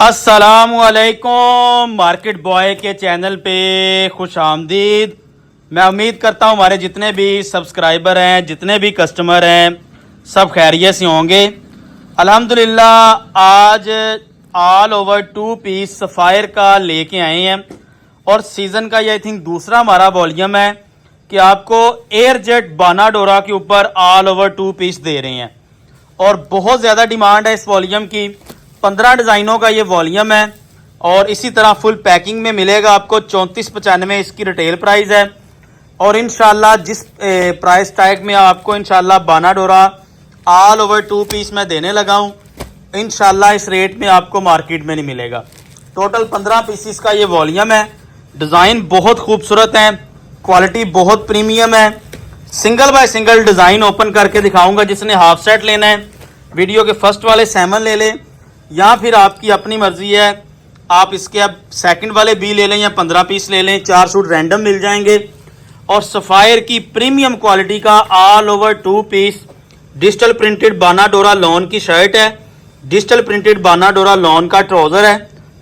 अस्सलामुअलैकुम market boy के channel पे खुश आमदीद। मैं उम्मीद करता हूँ हमारे जितने भी सब्सक्राइबर हैं, जितने भी कस्टमर हैं, सब खैरियत से होंगे। अल्हम्दुलिल्लाह आज ऑल ओवर 2 पीस सफ़ायर का लेके आए हैं और सीज़न का ये आई थिंक दूसरा हमारा वॉल्यूम है कि आपको एयर जेट बानाडोरा के ऊपर ऑल ओवर 2 पीस दे रहे हैं और बहुत ज़्यादा डिमांड है इस वॉल्यूम की। 15 डिज़ाइनों का ये वॉल्यूम है और इसी तरह फुल पैकिंग में मिलेगा आपको 3495 इसकी रिटेल प्राइस है। और इंशाल्लाह जिस प्राइस टैग में आपको इंशाल्लाह बानाडोरा ऑल ओवर 2 पीस में देने लगा हूँ, इंशाल्लाह इस रेट में आपको मार्केट में नहीं मिलेगा। टोटल 15 पीसीस का ये वॉल्यूम है। डिज़ाइन बहुत खूबसूरत है, क्वालिटी बहुत प्रीमियम है। Single by single design open करके दिखाऊंगा। जिसने हाफ सेट लेना है वीडियो के फर्स्ट वाले सैमन ले लें या फिर आपकी अपनी मर्जी है, आप इसके अब सेकंड वाले भी ले लें या 15 पीस ले लें। 4 सूट रैंडम मिल जाएंगे। और सफ़ायर की प्रीमियम क्वालिटी का all over 2 piece digital printed बानाडोरा लॉन की शर्ट है, डिजिटल प्रिंटेड बानाडोरा लॉन का ट्राउज़र है।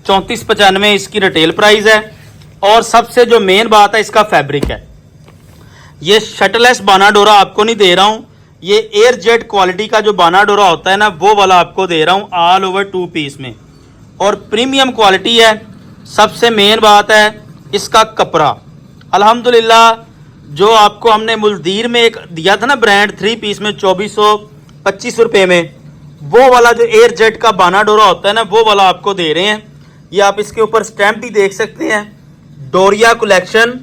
3495 इसकी रिटेल प्राइस है। और सबसे जो मेन बात है इसका फैब्रिक है। ये शटलेस बानाडोरा आपको नहीं दे रहा हूँ, ये एयर जेट क्वालिटी का जो बानाडोरा होता है ना, वो वाला आपको दे रहा हूँ ऑल ओवर 2 पीस में। और प्रीमियम क्वालिटी है। सबसे मेन बात है इसका कपड़ा। अल्हम्दुलिल्लाह जो आपको हमने मुल्दीर में एक दिया था ना ब्रांड 3 पीस में 2425 रुपये में, वो वाला जो एयर जेट का बानाडोरा होता है ना, वो वाला आपको दे रहे हैं। ये आप इसके ऊपर स्टैंप भी देख सकते हैं, डोरिया कलेक्शन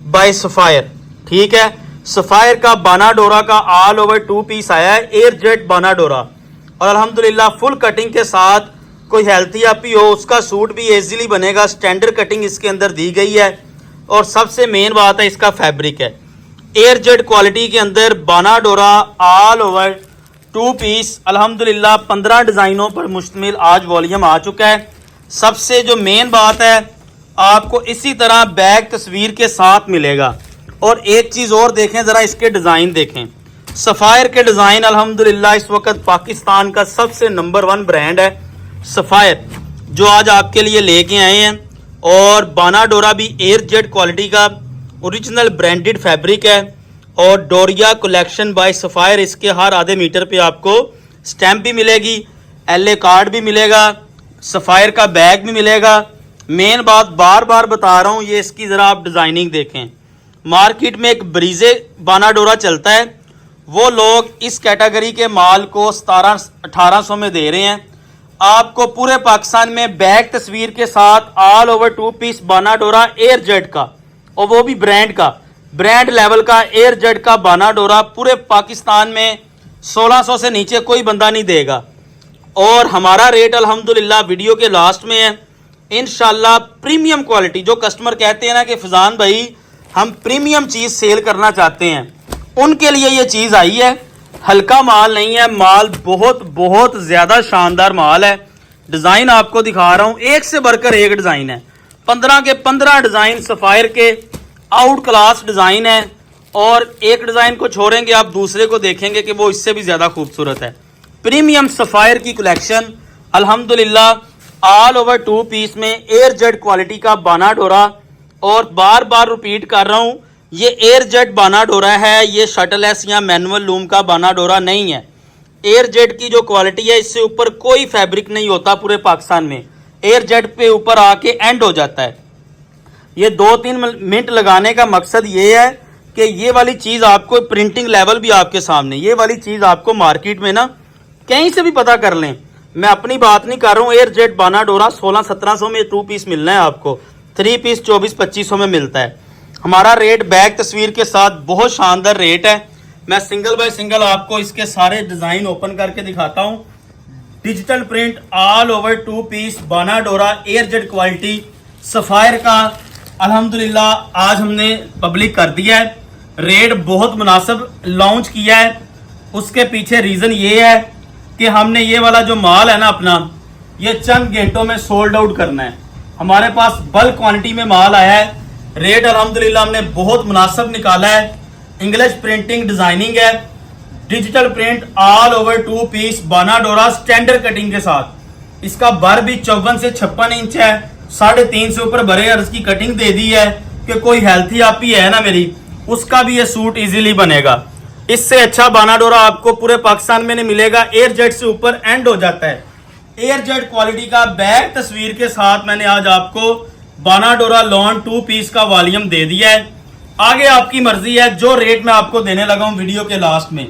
बाय सफ़ायर। ठीक है, सफ़ायर का बानाडोरा का ऑल ओवर 2 पीस आया है, एयर जेट बानाडोरा। और अल्हम्दुलिल्लाह फुल कटिंग के साथ कोई हेल्थी अपी हो उसका सूट भी इजीली बनेगा। स्टैंडर्ड कटिंग इसके अंदर दी गई है। और सबसे मेन बात है इसका फैब्रिक है। एयर जेट क्वालिटी के अंदर बानाडोरा ऑल ओवर 2 पीस अल्हम्दुलिल्लाह 15 डिज़ाइनों पर मुश्तमिल आज वॉल्यूम आ चुका है। सबसे जो मेन बात है आपको इसी तरह बैग तस्वीर के साथ मिलेगा। और एक चीज़ और देखें ज़रा, इसके डिज़ाइन देखें। सफ़ायर के डिज़ाइन अल्हम्दुलिल्लाह इस वक्त पाकिस्तान का सबसे नंबर 1 ब्रांड है सफ़ायर, जो आज आपके लिए लेके आए हैं। और बानाडोरा भी एयर जेट क्वालिटी का ओरिजिनल ब्रांडेड फैब्रिक है। और डोरिया कलेक्शन बाय सफ़ायर, इसके हर आधे मीटर पे आपको स्टैंप भी मिलेगी, LA कार्ड भी मिलेगा, सफ़ायर का बैग भी मिलेगा। मेन बात बार बार बता रहा हूँ, ये इसकी ज़रा आप डिज़ाइनिंग देखें। मार्केट में एक ब्रीजे बानाडोरा चलता है, वो लोग इस कैटेगरी के माल को 1700-1800 में दे रहे हैं। आपको पूरे पाकिस्तान में बैग तस्वीर के साथ ऑल ओवर 2 पीस बानाडोरा एयर जेट का, और वो भी ब्रांड का, ब्रांड लेवल का एयर जेट का बानाडोरा पूरे पाकिस्तान में 1600 से नीचे कोई बंदा नहीं देगा। और हमारा रेट अल्हम्दुलिल्लाह वीडियो के लास्ट में है। इंशाल्लाह प्रीमियम क्वालिटी, जो कस्टमर कहते हैं ना कि फैजान भाई हम प्रीमियम चीज़ सेल करना चाहते हैं, उनके लिए ये चीज़ आई है। हल्का माल नहीं है, माल बहुत बहुत ज़्यादा शानदार माल है। डिज़ाइन आपको दिखा रहा हूँ, एक से बढ़कर एक डिज़ाइन है। 15 के 15 डिज़ाइन सफ़ायर के आउट क्लास डिज़ाइन है। और एक डिज़ाइन को छोड़ेंगे आप दूसरे को देखेंगे कि वो इससे भी ज़्यादा खूबसूरत है। प्रीमियम सफ़ायर की कलेक्शन अल्हम्दुलिल्लाह ऑल ओवर 2 पीस में एयर जेट क्वालिटी का बानाडोरा। और बार बार रिपीट कर रहा हूँ, ये एयर जेट बानाडोरा है, ये शटलेस या मैनुअल लूम का बानाडोरा नहीं है। एयर जेट की जो क्वालिटी है, इससे ऊपर कोई फैब्रिक नहीं होता पूरे पाकिस्तान में। एयर जेट पे ऊपर आके एंड हो जाता है। ये 2-3 मिनट लगाने का मकसद ये है कि ये वाली चीज़ आपको प्रिंटिंग लेवल भी आपके सामने, ये वाली चीज़ आपको मार्केट में ना कहीं से भी पता कर लें। मैं अपनी बात नहीं कर रहा हूँ। एयर जेट बानाडोरा 1600-1700 में 2 पीस मिलना है आपको, 3 पीस 2400-2500 में मिलता है। हमारा रेट बैग तस्वीर के साथ बहुत शानदार रेट है। मैं सिंगल बाय सिंगल आपको इसके सारे डिज़ाइन ओपन करके दिखाता हूँ। Digital print all over 2 piece बानाडोरा एयर जेट क्वालिटी सफ़ायर का अल्हम्दुलिल्लाह आज हमने पब्लिक कर दिया है। रेट बहुत मुनासिब लॉन्च किया है। उसके पीछे रीज़न ये है कि हमने ये वाला जो माल है ना अपना, ये चंद घंटों में सोल्ड आउट करना है। हमारे पास बल्क क्वांटिटी में माल आया है। रेट अल्हम्दुलिल्लाह हमने बहुत मुनासिब निकाला है। इंग्लिश प्रिंटिंग डिज़ाइनिंग है, digital print all over 2 piece बानाडोरा स्टैंडर्ड कटिंग के साथ। इसका बर भी 54 से 56 इंच है, 3.5 से ऊपर बड़े अर्ज की कटिंग दे दी है कि कोई हेल्थी आपी है ना मेरी, उसका भी ये सूट इजीली बनेगा। इससे अच्छा बाना डोरा आपको पूरे पाकिस्तान में नहीं मिलेगा। एयर जेट से ऊपर एंड हो जाता है। एयर जेट क्वालिटी का बैग तस्वीर के साथ मैंने आज आपको बाना डोरा लॉन 2 पीस का वॉल्यूम दे दिया है। आगे आपकी मर्जी है, जो रेट मैं आपको देने लगा हूं वीडियो के लास्ट में,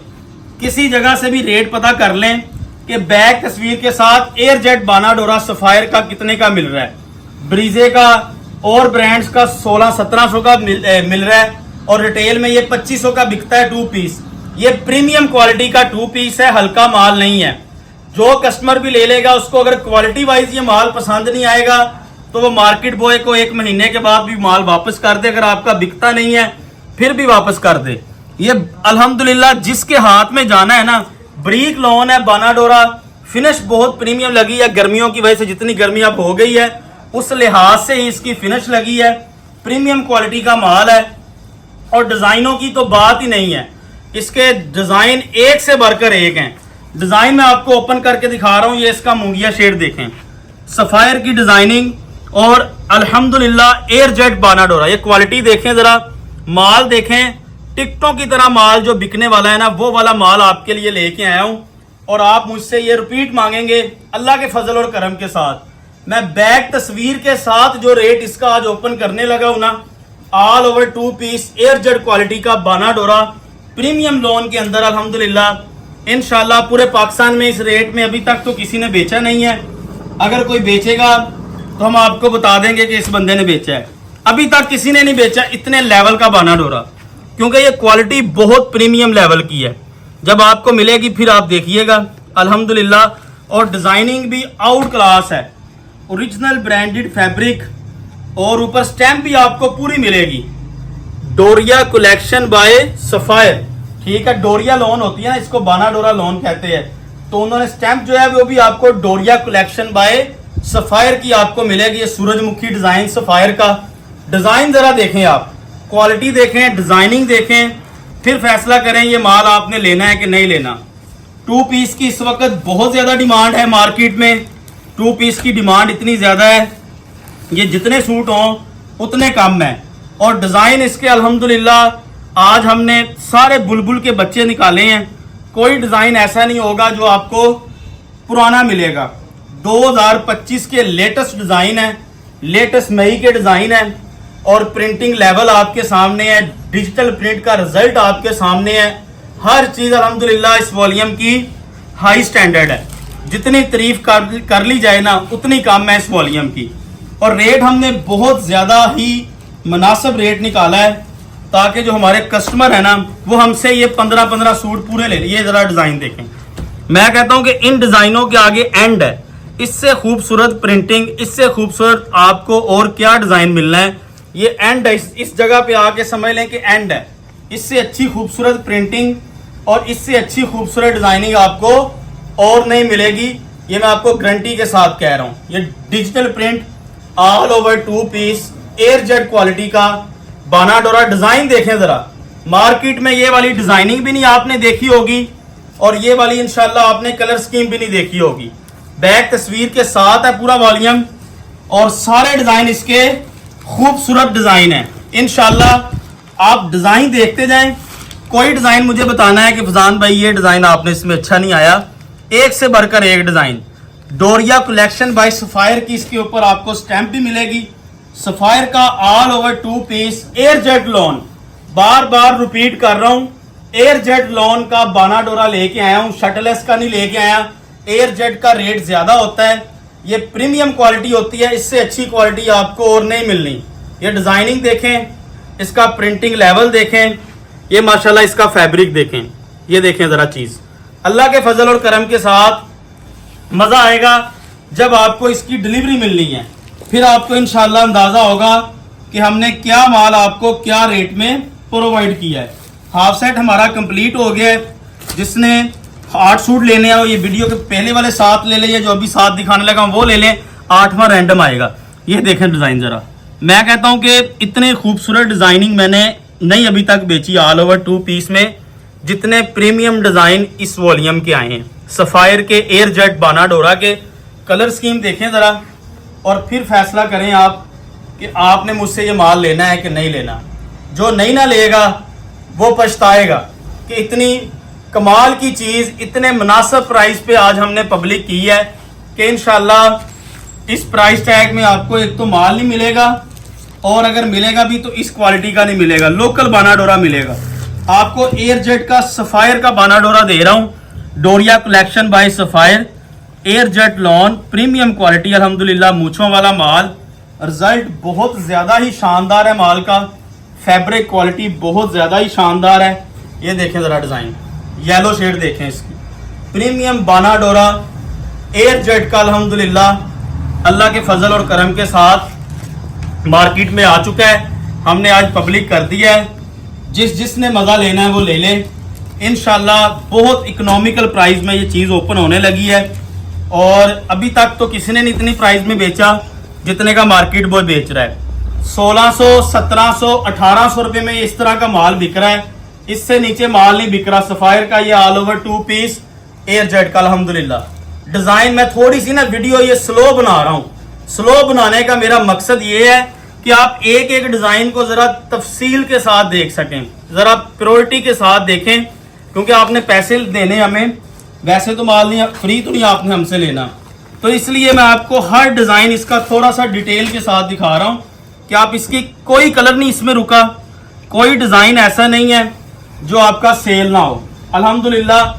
किसी जगह से भी रेट पता कर लें कि बैग तस्वीर के साथ एयर जेट बाना डोरा सफायर का कितने का मिल रहा है। ब्रीजे का और ब्रांड्स का 1600-1700 का मिल रहा है और रिटेल में ये 2500 का बिकता है 2 पीस। ये प्रीमियम क्वालिटी का 2 पीस है, हल्का माल नहीं है। जो कस्टमर भी ले लेगा उसको अगर क्वालिटी वाइज ये माल पसंद नहीं आएगा तो वो मार्केट बॉय को 1 महीने के बाद भी माल वापस कर दे। अगर आपका बिकता नहीं है फिर भी वापस कर दे। ये अल्हम्दुलिल्लाह जिसके हाथ में जाना है ना, ब्रीक लॉन है बाना डोरा, फिनिश बहुत प्रीमियम लगी है। गर्मियों की वजह से जितनी गर्मी अब हो गई है उस लिहाज से ही इसकी फिनिश लगी है। प्रीमियम क्वालिटी का माल है और डिजाइनों की तो बात ही नहीं है। इसके डिजाइन एक से बढ़कर एक हैं। डिजाइन मैं आपको ओपन करके दिखा रहा हूं। ये इसका मूंगिया शेड देखें, सफायर की डिजाइनिंग और अल्हम्दुलिल्लाह एयर जेट बाना डोरा। ये क्वालिटी देखें जरा, माल देखें, टिकटों की तरह माल जो बिकने वाला है ना, वो वाला माल आपके लिए लेके आया हूं। और आप मुझसे ये रिपीट मांगेंगे अल्लाह के फजल और करम के साथ। मैं बैग तस्वीर के साथ जो रेट इसका आज ओपन करने लगा हूं ना, all over 2 piece air jet quality का बाना डोरा प्रीमियम लोन के अंदर अल्हम्दुलिल्लाह इंशाल्लाह पूरे पाकिस्तान में इस रेट में अभी तक तो किसी ने बेचा नहीं है। अगर कोई बेचेगा तो हम आपको बता देंगे कि इस बंदे ने बेचा है। अभी तक किसी ने नहीं बेचा इतने लेवल का बाना डोरा, क्योंकि ये क्वालिटी बहुत प्रीमियम लेवल की है। जब आपको मिलेगी फिर आप देखिएगा अल्हम्दुलिल्लाह। और डिजाइनिंग भी आउट क्लास है, ओरिजिनल ब्रांडेड फैब्रिक और ऊपर स्टैंप भी आपको पूरी मिलेगी। डोरिया कलेक्शन बाय सफायर, ठीक है, डोरिया लोन होती है ना, इसको बाना डोरा लोन कहते हैं। तो उन्होंने स्टैंप जो है वो भी आपको डोरिया कलेक्शन बाय सफायर की आपको मिलेगी। ये सूरजमुखी डिजाइन सफायर का डिजाइन जरा देखें आप, क्वालिटी देखें, डिजाइनिंग देखें, फिर फैसला करें ये माल आपने लेना है कि नहीं लेना। 2 पीस की इस वक्त बहुत ज्यादा डिमांड है मार्केट में। 2 पीस की डिमांड इतनी ज्यादा है, ये जितने सूट हों उतने कम है। और डिजाइन इसके अल्हम्दुलिल्लाह आज हमने सारे बुलबुल के बच्चे निकाले हैं। कोई डिजाइन ऐसा नहीं होगा जो आपको पुराना मिलेगा। 2025 के लेटेस्ट डिजाइन है, लेटेस्ट मई के डिजाइन है और प्रिंटिंग लेवल आपके सामने है। डिजिटल प्रिंट का रिजल्ट आपके सामने है। हर चीज अल्हम्दुलिल्लाह इस वॉल्यूम की हाई स्टैंडर्ड है। जितनी तारीफ कर ली जाए ना उतनी कम है इस वॉल्यूम की। और रेट हमने बहुत ज्यादा ही मुनासिब रेट निकाला है ताकि जो हमारे कस्टमर है ना वो हमसे ये 15-15 सूट पूरे ले। ये जरा डिजाइन देखें, मैं कहता हूं कि इन डिजाइनों के आगे एंड है। इससे खूबसूरत प्रिंटिंग, इससे खूबसूरत आपको और क्या डिजाइन मिलना है। ये एंड है, इस जगह पे आके समझ लें कि एंड है। इससे अच्छी खूबसूरत प्रिंटिंग और इससे अच्छी खूबसूरत डिजाइनिंग आपको और नहीं मिलेगी। ये मैं आपको गारंटी के साथ कह रहा हूं। ये digital print all over 2 piece air jet quality का बाना डोरा। डिजाइन देखें जरा, मार्केट में ये वाली डिजाइनिंग भी नहीं आपने देखी होगी और ये वाली इंशाल्लाह आपने कलर स्कीम भी नहीं देखी होगी। बैग तस्वीर के साथ है पूरा वॉल्यूम और सारे डिजाइन इसके खूबसूरत डिजाइन है। इंशाल्लाह आप डिजाइन देखते जाएं। कोई डिजाइन मुझे बताना है कि फजान भाई ये डिजाइन आपने इसमें अच्छा नहीं आया, एक से बढ़कर एक डिजाइन। डोरिया कलेक्शन बाय सफायर की इसके ऊपर आपको स्टैंप भी मिलेगी। सफायर का all over 2 piece air jet lawn, बार बार रिपीट कर रहा हूं, एयर जेट लोन का बाना डोरा लेके आया हूं, शटलेस का नहीं लेके आया। एयर जेट का रेट ज्यादा होता है, ये प्रीमियम क्वालिटी होती है, इससे अच्छी क्वालिटी आपको और नहीं मिलनी। ये डिजाइनिंग देखें, इसका प्रिंटिंग लेवल देखें, ये माशाल्लाह इसका फैब्रिक देखें, ये देखें जरा चीज। अल्लाह के फजल और करम के साथ मजा आएगा जब आपको इसकी डिलीवरी मिलनी है। फिर आपको इंशाल्लाह अंदाजा होगा कि हमने क्या माल आपको क्या रेट में प्रोवाइड किया है। हाफ सेट हमारा कंप्लीट हो गया है। जिसने 8 सूट लेने हैं ये वीडियो के पहले वाले 7 ले लें, या जो अभी 7 दिखाने लगा वो ले लें, 8वां रैंडम आएगा। ये देखें डिजाइन जरा, मैं कहता हूं कि इतने खूबसूरत डिजाइनिंग मैंने नहीं अभी तक बेची ऑल ओवर 2 पीस में जितने प्रीमियम डिजाइन इस वॉल्यूम के आए हैं। सफायर के एयर जेट बाना डोरा के कलर स्कीम देखें ज़रा और फिर फैसला करें आप कि आपने मुझसे ये माल लेना है कि नहीं लेना। जो नहीं ना लेगा वो पछताएगा कि इतनी कमाल की चीज़ इतने मुनासिब प्राइस पे आज हमने पब्लिक की है कि इंशाल्लाह इस प्राइस टैग में आपको एक तो माल नहीं मिलेगा और अगर मिलेगा भी तो इस क्वालिटी का नहीं मिलेगा, लोकल बानाडोरा मिलेगा। आपको एयर जेट का सफ़ायर का बानाडोरा दे रहा हूँ, डोरिया collection bye sapphire, air jet lawn, premium quality, अल्हम्दुलिल्लाह मूछों वाला माल। रिजल्ट बहुत ज़्यादा ही शानदार है माल का, फैब्रिक क्वालिटी बहुत ज़्यादा ही शानदार है। ये देखें ज़रा डिज़ाइन, येलो शेड देखें इसकी, प्रीमियम बानाडोरा एयर जेट का अल्हम्दुलिल्लाह अल्लाह के फजल और करम के साथ मार्केट में आ चुका है। हमने आज पब्लिक कर दिया है, जिसने मज़ा लेना है वो ले ले। इंशाल्लाह बहुत इकोनॉमिकल प्राइस में ये चीज़ ओपन होने लगी है और अभी तक तो किसी ने नहीं इतनी प्राइस में बेचा जितने का मार्केट बॉय बेच रहा है। 1600, 1700, 1800 रुपये में इस तरह का माल बिक रहा है, इससे नीचे माल नहीं बिक रहा। सफ़ायर का ये all over 2 piece air jet का अल्हम्दुलिल्लाह डिज़ाइन। मैं थोड़ी सी ना वीडियो ये स्लो बना रहा हूँ। स्लो बनाने का मेरा मकसद ये है कि आप एक एक डिज़ाइन को ज़रा तफसील के साथ देख सकें, ज़रा प्रायोरिटी के साथ देखें, क्योंकि आपने पैसे देने हमें, वैसे तो माल नहीं फ्री तो नहीं आपने हमसे लेना, तो इसलिए मैं आपको हर डिज़ाइन इसका थोड़ा सा डिटेल के साथ दिखा रहा हूँ कि आप इसकी कोई कलर नहीं इसमें रुका, कोई डिज़ाइन ऐसा नहीं है जो आपका सेल ना हो। अल्हम्दुलिल्लाह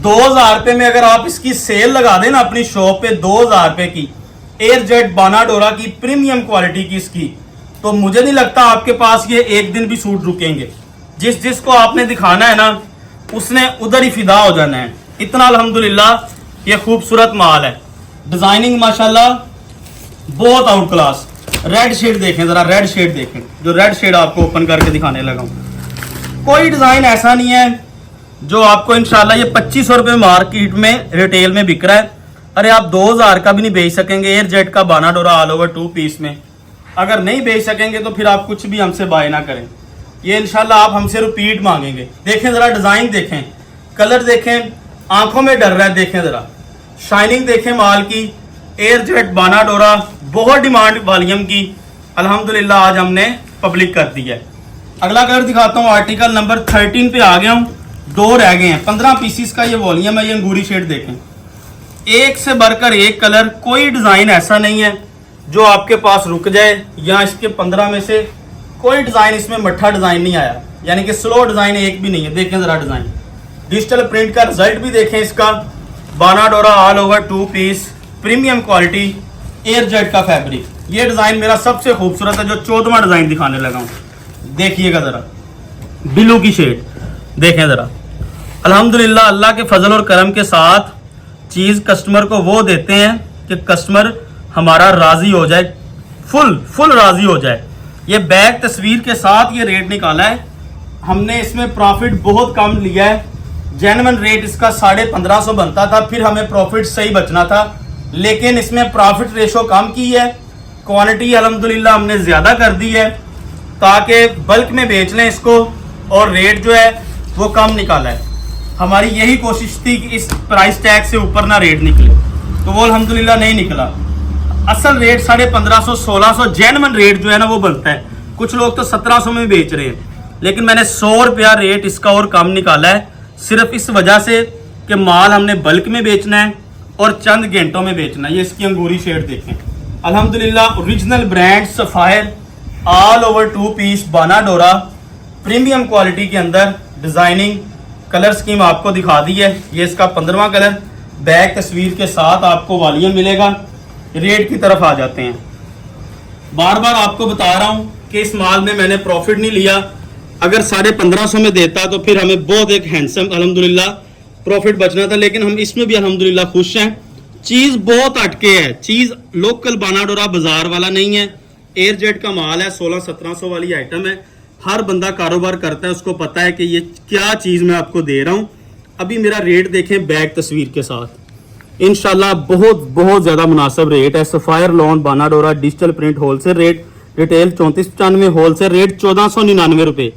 2000 रुपये में अगर आप इसकी सेल लगा दें ना अपनी शॉप पे 2000 रुपये की एयर जेट बानाडोरा की प्रीमियम क्वालिटी की इसकी, तो मुझे नहीं लगता आपके पास ये एक दिन भी सूट रुकेंगे। जिसको आपने दिखाना है ना उसने उधर ही फिदा हो जाना है। इतना अल्हम्दुलिल्लाह ये खूबसूरत माल है, डिजाइनिंग माशाल्लाह बहुत आउट क्लास। रेड शेड देखें ज़रा, रेड शेड देखें, जो रेड शेड आपको ओपन करके दिखाने लगा हूँ। कोई डिज़ाइन ऐसा नहीं है जो आपको इंशाल्लाह ये 2500 रुपये मार्केट में रिटेल में बिक रहा है, अरे आप 2000 का भी नहीं बेच सकेंगे एयर जेट का बानाडोरा ऑल ओवर 2 पीस में। अगर नहीं बेच सकेंगे तो फिर आप कुछ भी हमसे बाय ना करें, ये इंशाल्लाह आप हमसे रिपीट मांगेंगे। देखें ज़रा डिज़ाइन देखें, कलर देखें, आंखों में डर रहा है, देखें ज़रा शाइनिंग देखें माल की। एयर जेट बानाडोरा बहुत डिमांड वॉल्यूम की, अल्हम्दुलिल्लाह आज हमने पब्लिक कर दी है। अगला कलर दिखाता हूँ, आर्टिकल नंबर 13 पे आ गया हूँ, 2 रह गए हैं। 15 पीसीस का ये वॉल्यूम है। ये अंगूरी शेड देखें, एक से बढ़कर एक कलर, कोई डिज़ाइन ऐसा नहीं है जो आपके पास रुक जाए, या इसके 15 में से कोई डिज़ाइन इसमें मट्ठा डिज़ाइन नहीं आया, यानी कि स्लो डिज़ाइन एक भी नहीं है। देखें ज़रा डिज़ाइन, डिजिटल प्रिंट का रिजल्ट भी देखें इसका, बानाडोरा all over 2 piece premium quality air jet का फैब्रिक। ये डिज़ाइन मेरा सबसे खूबसूरत है, जो 14वां डिज़ाइन दिखाने लगा हूँ। देखिएगा ज़रा ब्लू की शेड देखें ज़रा, अल्हम्दुलिल्लाह अल्लाह के फजल और करम के साथ चीज़ कस्टमर को वो देते हैं कि कस्टमर हमारा राज़ी हो जाए, फुल राज़ी हो जाए। ये बैग तस्वीर के साथ ये रेट निकाला है हमने, इसमें प्रॉफिट बहुत कम लिया है। जेन्युइन रेट इसका 1550 बनता था, फिर हमें प्रॉफिट सही बचना था, लेकिन इसमें प्रॉफिट रेशो कम की है, क्वांटिटी अल्हम्दुलिल्लाह हमने ज़्यादा कर दी है ताकि बल्क में बेच लें इसको, और रेट जो है वो कम निकाला है। हमारी यही कोशिश थी कि इस प्राइस टैग से ऊपर ना रेट निकले, तो वो अल्हम्दुलिल्लाह नहीं निकला। असल रेट 1550, 1600 जेन्युइन रेट जो है ना वो बनता है। कुछ लोग तो 1700 में बेच रहे हैं, लेकिन मैंने 100 रुपया रेट इसका और कम निकाला है, सिर्फ इस वजह से कि माल हमने बल्क में बेचना है और चंद घंटों में बेचना है। ये इसकी अंगूरी शेड देखें, अल्हम्दुलिल्लाह original brand Sapphire all over 2 piece बानाडोरा प्रीमियम क्वालिटी के अंदर डिज़ाइनिंग कलर स्कीम आपको दिखा दी है। ये इसका 15वां कलर, बैग तस्वीर के साथ आपको वॉल्यूम मिलेगा। रेट की तरफ आ जाते हैं। बार बार आपको बता रहा हूँ कि इस माल में मैंने प्रॉफिट नहीं लिया। अगर 1550 में देता तो फिर हमें बहुत एक हैंडसम अल्हम्दुलिल्लाह प्रॉफिट बचना था, लेकिन हम इसमें भी अल्हम्दुलिल्लाह खुश हैं। चीज़ बहुत हटके है, चीज़ लोकल बानाडोरा बाजार वाला नहीं है, एयर जेट का माल है, 1600-1700 वाली आइटम है। हर बंदा कारोबार करता है, उसको पता है कि ये क्या चीज़ मैं आपको दे रहा हूँ। अभी मेरा रेट देखें बैग तस्वीर के साथ, इंशाल्लाह बहुत ज़्यादा मुनासिब रेट है। सफ़ायर लॉन बानाडोरा digital print wholesale rate, retail 3495, wholesale rate 1499 रुपये।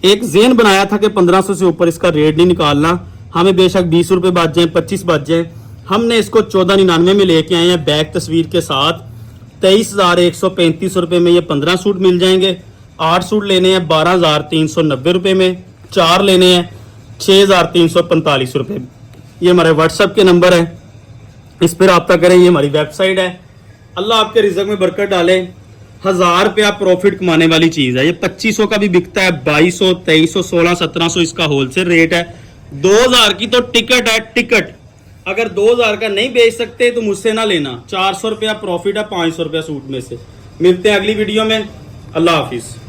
एक जेन बनाया था कि 1500 से ऊपर इसका रेट नहीं निकालना, हमें बेशक 20 रुपये बच जाए, 25 बच जाए, हमने इसको 1499 में लेके आए हैं बैक तस्वीर के साथ। 23,135 रुपये में ये 15 सूट मिल जाएंगे। 8 सूट लेने हैं 12,390 रुपये में। 4 लेने हैं 6,345 रुपये में। ये हमारे व्हाट्सएप के नंबर है, इस पर रब्ता करें। ये हमारी वेबसाइट है। अल्लाह आपके रिज़्क़ में बरकत डाले। 1000 रुपया प्रॉफिट कमाने वाली चीज़ है। ये 2500 का भी बिकता है, 2200, 2300, 1600, 1700 इसका होलसेल रेट है। 2000 की तो टिकट है, टिकट। अगर 2000 का नहीं बेच सकते तो मुझसे ना लेना। 400 रुपया प्रॉफिट है 500 रुपया सूट में से। मिलते हैं अगली वीडियो में। अल्लाह हाफिज़।